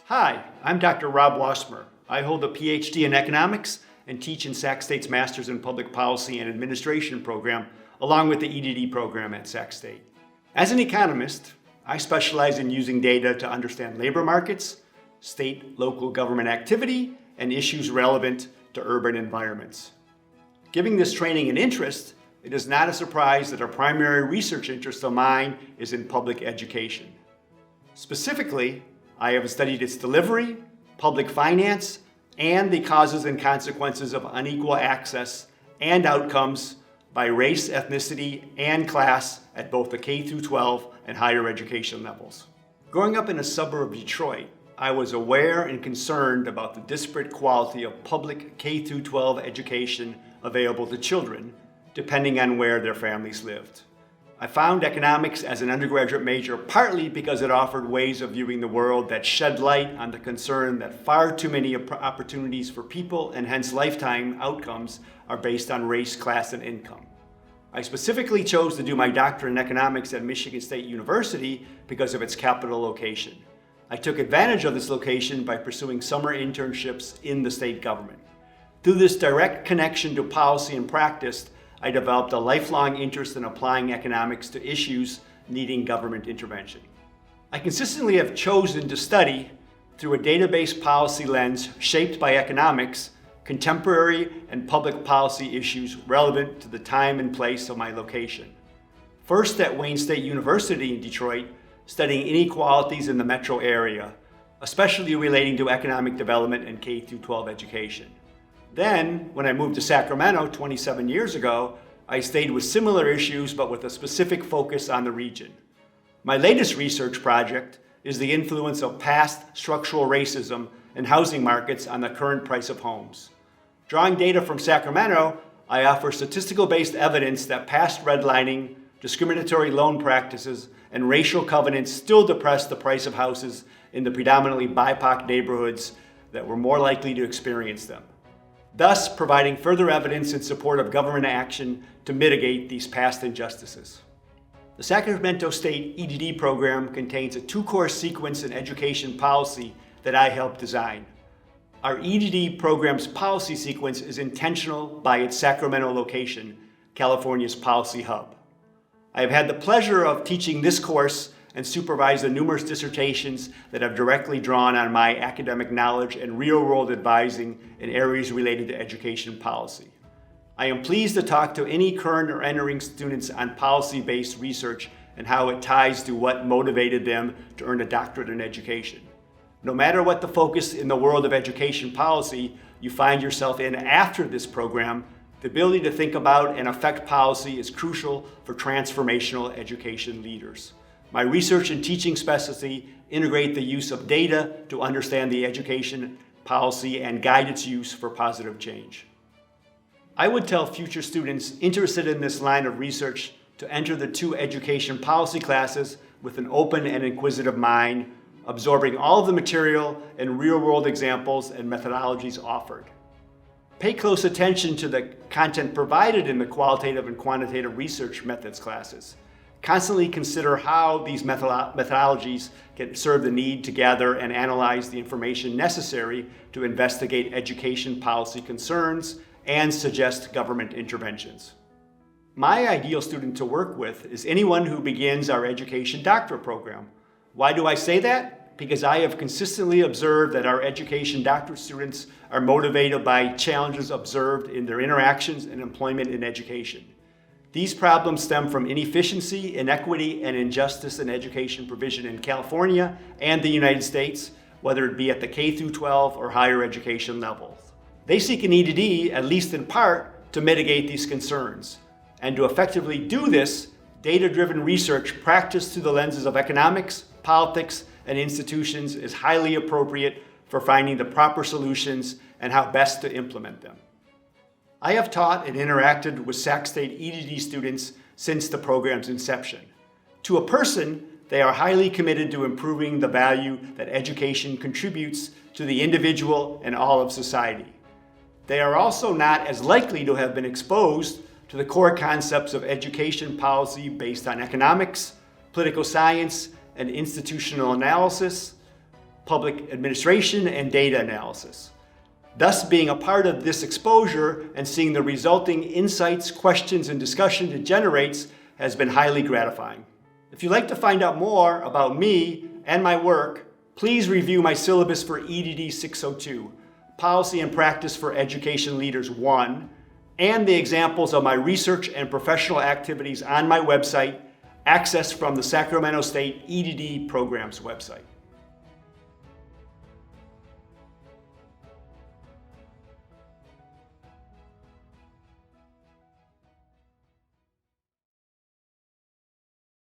Hi, I'm Dr. Rob Wassmer. I hold a PhD in economics and teach in Sac State's Masters in Public Policy and Administration program, along with the Ed.D program at Sac State. As an economist, I specialize in using data to understand labor markets, state-local government activity, and issues relevant to urban environments. Given this training and interest, it is not a surprise that our primary research interest of mine is in public education. Specifically, I have studied its delivery, public finance, and the causes and consequences of unequal access and outcomes by race, ethnicity, and class at both the K-12 and higher education levels. Growing up in a suburb of Detroit, I was aware and concerned about the disparate quality of public K-12 education available to children, depending on where their families lived. I found economics as an undergraduate major partly because it offered ways of viewing the world that shed light on the concern that far too many opportunities for people and hence lifetime outcomes are based on race, class, and income. I specifically chose to do my doctorate in economics at Michigan State University because of its capital location. I took advantage of this location by pursuing summer internships in the state government. Through this direct connection to policy and practice, I developed a lifelong interest in applying economics to issues needing government intervention. I consistently have chosen to study, through a database policy lens shaped by economics, contemporary and public policy issues relevant to the time and place of my location. First at Wayne State University in Detroit, studying inequalities in the metro area, especially relating to economic development and K-12 education. Then, when I moved to Sacramento 27 years ago, I stayed with similar issues but with a specific focus on the region. My latest research project is the influence of past structural racism and housing markets on the current price of homes. Drawing data from Sacramento, I offer statistical-based evidence that past redlining, discriminatory loan practices, and racial covenants still depress the price of houses in the predominantly BIPOC neighborhoods that were more likely to experience them, thus providing further evidence in support of government action to mitigate these past injustices. The Sacramento State Ed.D program contains a two-course sequence in education policy that I helped design. Our Ed.D program's policy sequence is intentional by its Sacramento location, California's policy hub. I have had the pleasure of teaching this course and supervise the numerous dissertations that have directly drawn on my academic knowledge and real-world advising in areas related to education policy. I am pleased to talk to any current or entering students on policy-based research and how it ties to what motivated them to earn a doctorate in education. No matter what the focus in the world of education policy you find yourself in after this program, the ability to think about and affect policy is crucial for transformational education leaders. My research and teaching specialty integrate the use of data to understand the education policy and guide its use for positive change. I would tell future students interested in this line of research to enter the two education policy classes with an open and inquisitive mind, absorbing all of the material and real-world examples and methodologies offered. Pay close attention to the content provided in the qualitative and quantitative research methods classes. Constantly consider how these methodologies can serve the need to gather and analyze the information necessary to investigate education policy concerns and suggest government interventions. My ideal student to work with is anyone who begins our education doctorate program. Why do I say that? Because I have consistently observed that our education doctorate students are motivated by challenges observed in their interactions and employment in education. These problems stem from inefficiency, inequity, and injustice in education provision in California and the United States, whether it be at the K-12 or higher education levels. They seek an Ed.D, at least in part, to mitigate these concerns. And to effectively do this, data-driven research practiced through the lenses of economics, politics, and institutions is highly appropriate for finding the proper solutions and how best to implement them. I have taught and interacted with Sac State Ed.D students since the program's inception. To a person, they are highly committed to improving the value that education contributes to the individual and all of society. They are also not as likely to have been exposed to the core concepts of education policy based on economics, political science, and institutional analysis, public administration, and data analysis. Thus, being a part of this exposure and seeing the resulting insights, questions, and discussion it generates has been highly gratifying. If you'd like to find out more about me and my work, please review my syllabus for Ed.D. 602, Policy and Practice for Education Leaders 1, and the examples of my research and professional activities on my website, accessed from the Sacramento State Ed.D. Programs website.